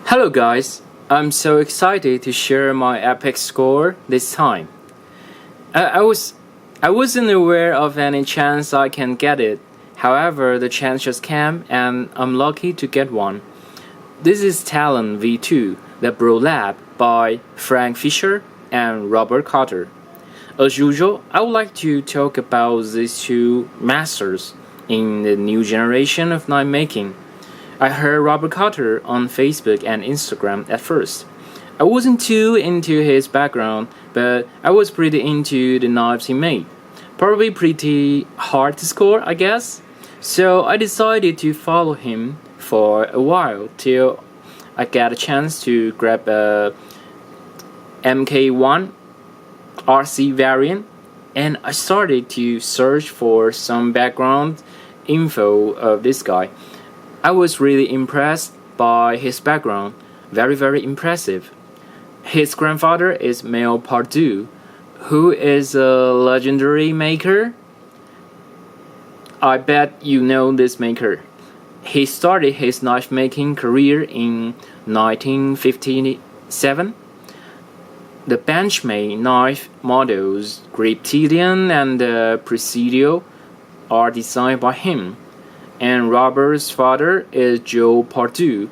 Hello guys, I'm so excited to share my epic score this time. I wasn't aware of any chance I can get it. However, the chance just came and I'm lucky to get one. This is Talon V2, the Brolab by Frank Fischer and Robert Carter. As usual, I would like to talk about these two masters in the new generation of knife making. I heard Robert Carter on Facebook and Instagram at first. I wasn't too into his background, but I was pretty into the knives he made. Probably pretty hard to score, I guess. So I decided to follow him for a while till I got a chance to grab a MK1 RC variant, and I started to search for some background info of this guy. I was really impressed by his background, very impressive. His grandfather is Mel Pardue, who is a legendary maker. I bet you know this maker. He started his knife making career in 1957. The Benchmade knife models Griptilian and Presidio are designed by him. And Robert's father is Joe Pardue,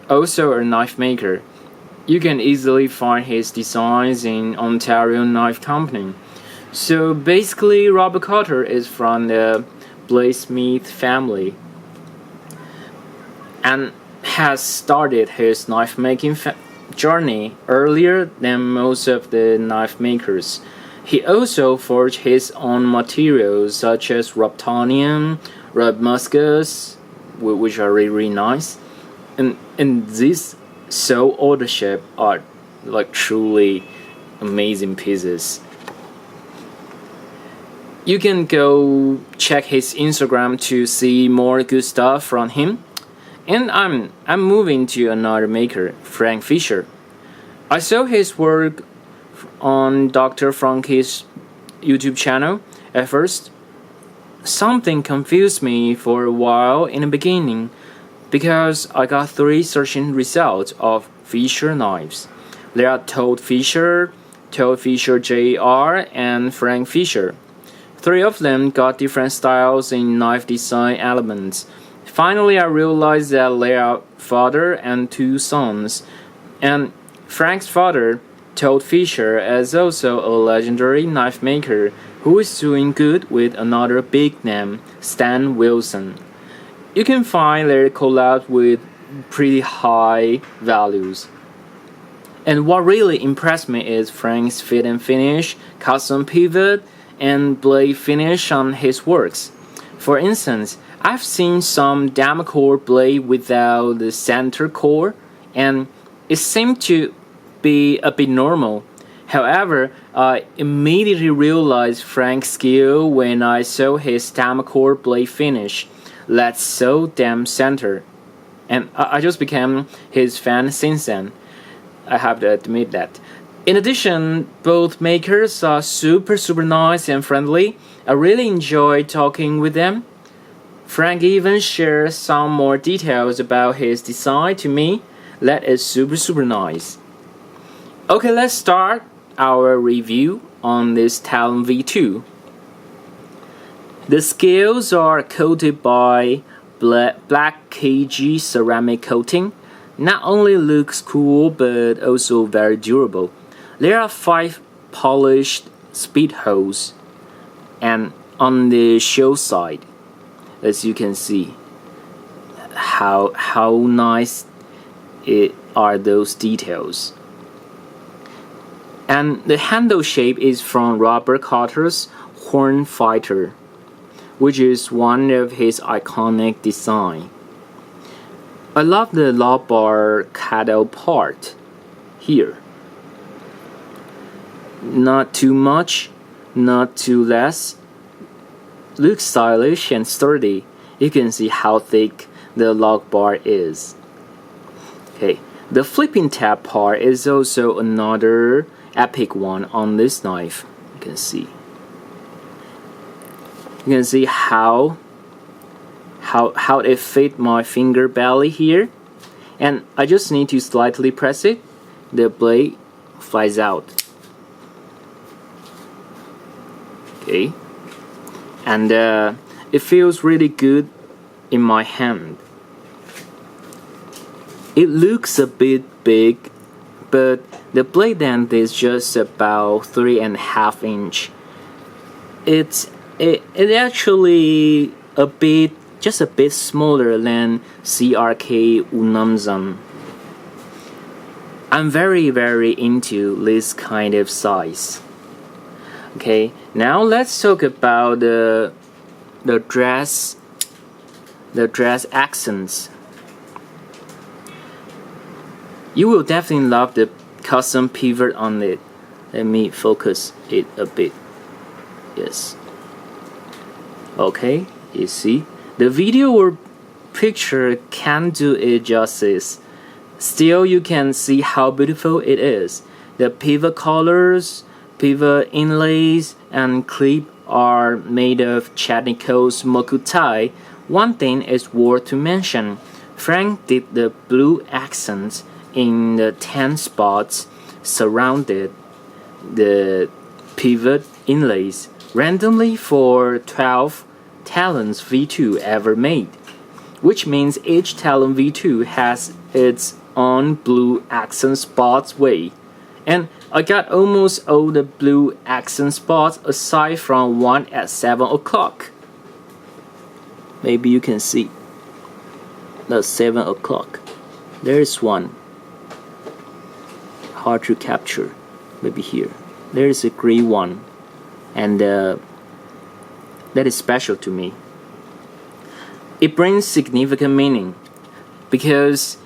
also a knife maker. You can easily find his designs in Ontario Knife Company. So basically, Robert Carter is from the bladesmith family and has started his knife making journey earlier than most of the knife makers. He also forged his own materials such as Robtonium, red muskets, which are really nice, and these so order shape are like truly amazing pieces. You can go check his Instagram to see more good stuff from him. And I'm moving to another maker, Frank Fischer. I saw his work on Dr. Frankie's YouTube channel at first. Something confused me for a while in the beginning because I got 3 searching results of Fischer knives. There are Todd Fischer Jr., and Frank Fischer. 3 of them got different styles in knife design elements. Finally, I realized that they are father and 2 sons, and Frank's father, Todd Fischer, is also a legendary knife maker who is doing good with another big name, Stan Wilson. You can find their collabs with pretty high values. And what really impressed me is Frank's fit and finish, custom pivot, and blade finish on his works. For instance, I've seen some Damacore blade without the center core, and it seemed to be a bit normal. However, I immediately realized Frank's skill when I saw his Damacore blade finish. That's so damn center. And I just became his fan since then. I have to admit that. In addition, both makers are super nice and friendly. I really enjoy talking with them. Frank even shares some more details about his design to me. That is super nice. Okay, let's start our review on this Talon V2. The scales are coated by black KG ceramic coating. Not only looks cool but also very durable. There are 5 polished speed holes and on the shell side, as you can see, how nice are those details. And the handle shape is from Robert Carter's Horn Fighter, which is one of his iconic design. I love the lock bar cutout part here. Not too much, not too less. Looks stylish and sturdy. You can see how thick the lock bar is. Okay, the flipping tab part is also another epic one on this knife. You can see how it fit my finger belly here, and I just need to slightly press it. The blade flies out. Okay, and it feels really good in my hand. It looks a bit big, but the blade length is just about 3.5 inch. It's actually just a bit smaller than CRK Unamzan. I'm very into this kind of size. Okay, now let's talk about the dress accents. You will definitely love the custom pivot on it. Let me focus it a bit. Yes. Okay, you see? The video or picture can't do it justice. Still, you can see how beautiful it is. The pivot colors, pivot inlays, and clip are made of Chatniko's mokutai. One thing is worth to mention. Frank did the blue accents in the 10 spots surrounded the pivot inlays randomly for 12 Talons V2 ever made, which means each Talon V2 has its own blue accent spots way. And I got almost all the blue accent spots aside from one at 7 o'clock. Maybe you can see the 7 o'clock. There's one. Hard to capture. Maybe here. There's a gray one. And that is special to me. It brings significant meaning because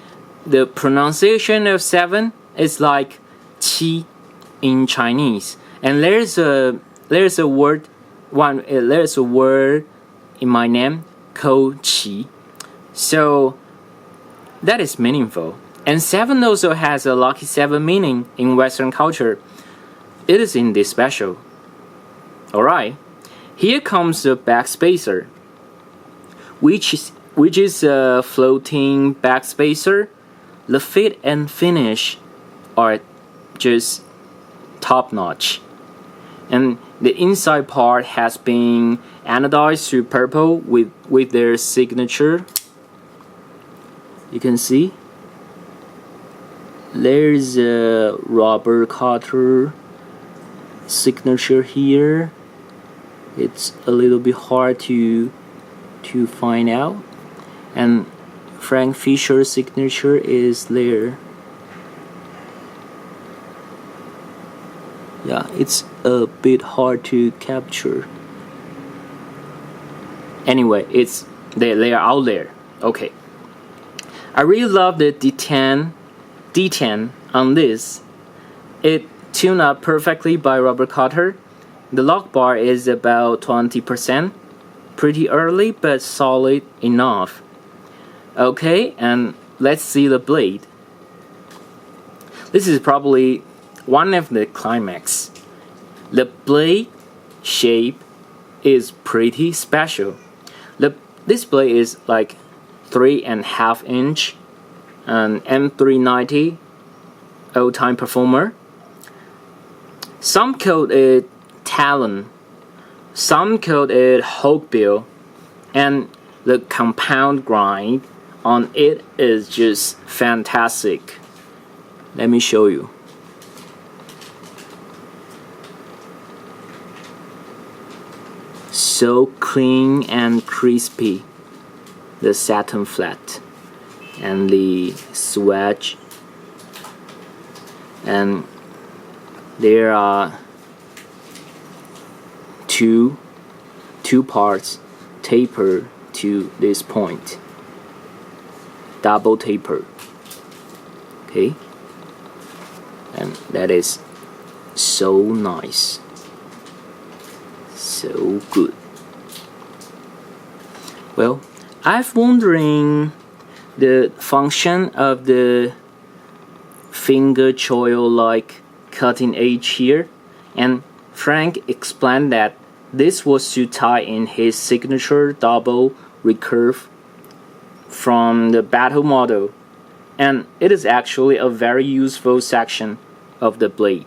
the pronunciation of 7 is like qi in Chinese, and there's a word in my name called qi, so that is meaningful. And 7 also has a lucky 7 meaning in Western culture. It is indeed special. Alright, here comes the backspacer, which is a floating backspacer. The fit and finish are just top notch, and the inside part has been anodized to purple with their signature. You can see there's a rubber cutter signature here. It's a little bit hard to find out, and Frank Fischer's signature is there. Yeah, it's a bit hard to capture. Anyway, they are out there. Okay, I really love the D10 on this. It tuned up perfectly by rubber cutter. The lock bar is about 20%, pretty early but solid enough. Okay, and let's see the blade. This is probably one of the climax. The blade shape is pretty special. This blade is like 3.5 inch, an M390 old-time performer. Some call it Talon, some call it Hawkbill, and the compound grind on it is just fantastic. Let me show you. So clean and crispy, the satin flat and the swedge, and there are two parts taper to this point, double taper. Okay, and that is so nice, so good. Well, I've wondering the function of the finger choil like cutting edge here, and Frank explained that this was to tie in his signature double recurve from the battle model, and it is actually a very useful section of the blade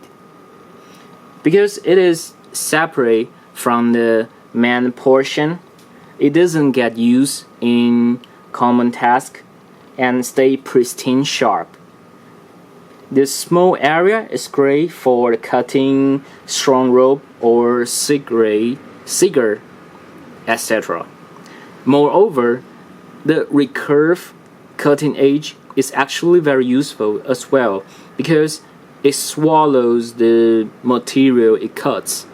because it is separate from the main portion. It doesn't get used in common tasks and stay pristine sharp. This small area is great for cutting strong rope or cigar, etc. Moreover, the recurve cutting edge is actually very useful as well because it swallows the material it cuts.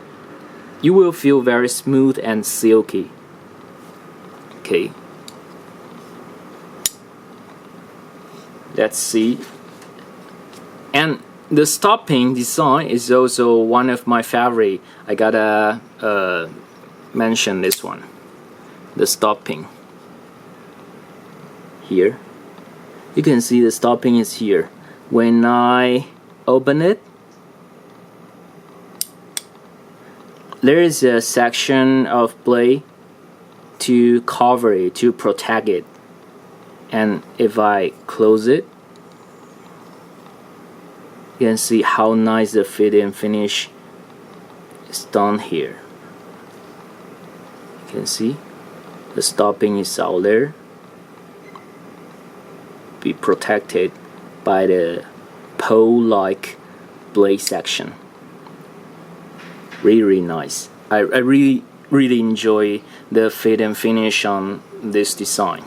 You will feel very smooth and silky. Okay. Let's see. And the stopping design is also one of my favorite. I gotta mention this one. The stopping. Here. You can see the stopping is here. When I open it, there is a section of blade to cover it, to protect it. And if I close it, you can see how nice the fit and finish is done here. You can see the stopping is out there. Be protected by the pole-like blade section. Really nice. I really enjoy the fit and finish on this design.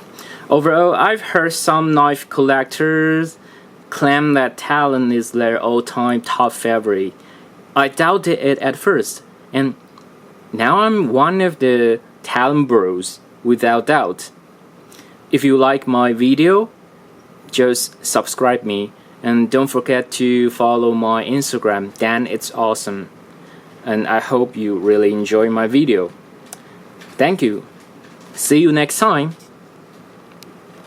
Overall, I've heard some knife collectors claim that Talon is their all-time top favorite. I doubted it at first, and now I'm one of the TalonBros without doubt. If you like my video, just subscribe me, and don't forget to follow my Instagram, Dan It's Awesome. And I hope you really enjoy my video. Thank you. See you next time.